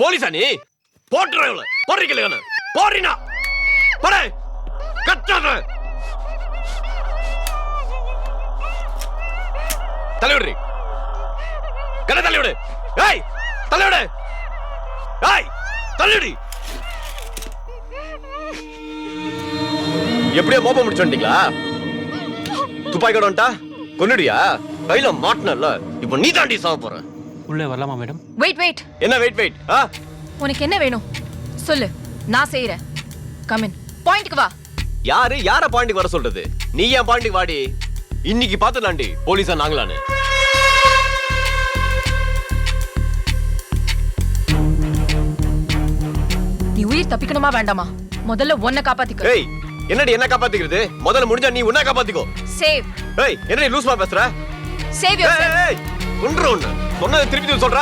போலீஸா நீ? போட்டுறவள போறீங்களே போறீனா போடே கட்டாத தலைவிடு கட தலைவிடு ஏய் தலைவிடு ஏய் தலைவிடு எப்படியோ மோப்ப முடிச்சு வந்துட்டீங்களா? துப்பாக்கியோட வந்துட்டா கொன்னுடியா? கையில மாட்டினல்ல, இப்போ நீ தாண்டி சாவ போற. உள்ளே வரலாமா மேடம்? வெயிட் என்ன வெயிட் உனக்கு என்ன வேணும் சொல்லு, நான் செய்யறேன். கம் இன், பாயிண்ட்க்கு வா. யார பாயிண்ட்க்கு வர சொல்றது? நீ ஏன் பாயிண்ட்க்கு வாடி, இன்னைக்கு பாத்துலாண்டி போலீஸா நாங்களான்னு. நீ உயிர் தப்பிக்கணுமா வேண்டாமா? முதல்ல உன்னை காப்பாத்திக்க. ஏய் என்னடி என்ன காப்பாத்திக்கிறது? முதல்ல முடிஞ்சா நீ உன்னை காப்பாத்திக்கோ. சேவ். ஏய் என்னடி லூஸ்மா பேசுற? Save yourself. ஏய் ஒன்று சொன்னதை திருப்பி சொல்ற.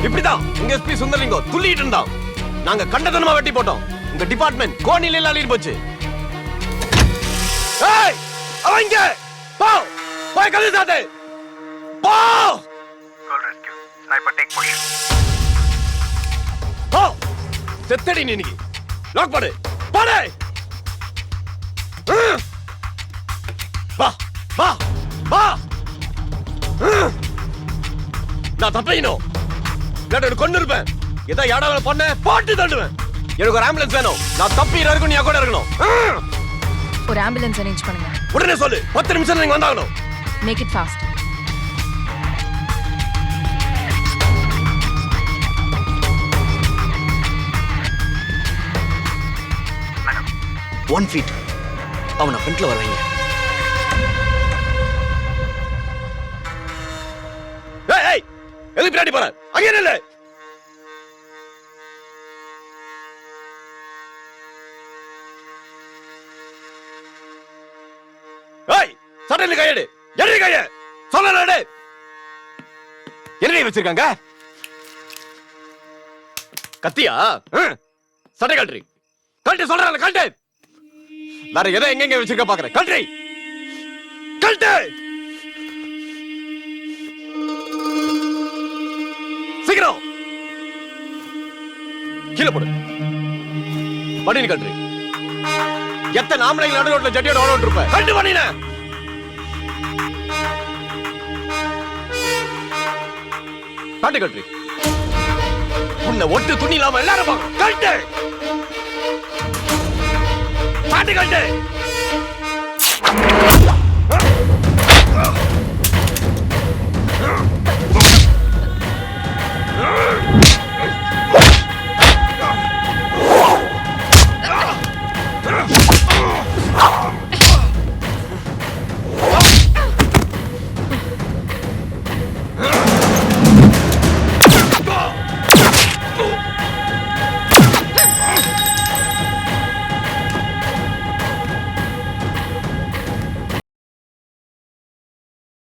இப்படிதான் உங்க எஸ்பி சுந்தரலிங்கம் துள்ளிட்டு இருந்தான். நாங்க கண்டதனமா வெட்டி போட்டோம். உங்க டிபார்ட்மெண்ட் கோணில எல்லாம் அழிஞ்சு போச்சு. ஏய் அவங்க போ போய் கல்லு சாத்து போ. Call rescue. Sniper take position. போ செத்தடி நீ இன்னைக்கு. லாக் பண்ணு போடே. வா வா வா. நான் தப்பையணும். நான் கொண்டு இருப்பேன். ஏதோ யாராவது பண்ண போட்டு தள்ளுவேன். எனக்கு ஒரு ஆம்புலன்ஸ் வேணும். நான் தப்பி இருக்கணும், நீ கூட இருக்கணும். ஒரு ஆம்புலன்ஸ் அரேஞ்ச் பண்ணுங்க. உடனே சொல்லு. 10 நிமிஷம் நீங்க வந்தாகணும். Make it fast. Madam. 1 feet. அவனை ஃப்ரண்ட்ல வர வைங்க. ஏய் எதுக்கு பின்னாடி போற? அங்கே நில்லு. ஏய் சட்டல கையெடு. எடு கைய. சொல்லல எடு. என்னடி வச்சிருக்காங்க? கத்தியா? சட்டை கழட்டு. கழட்டு சொல்றல கழட்டு. வேற எதை எங்க வச்சிருக்க பாக்குறேன். கழட்டு. கழட்டு. சீக்கிரம் கீழே போடு. வண்டியில் கட்டு. எத்தனை ஆம்பளைங்க நடு ரோட்ல ஜட்டியோட ஓட விட்டுருப்ப. கட்டு வண்டியில. காட்டு கட்டு. உன்னை ஒட்டு துணி இல்லாம எல்லாரும் கட்டு. காட்டு கட்டு.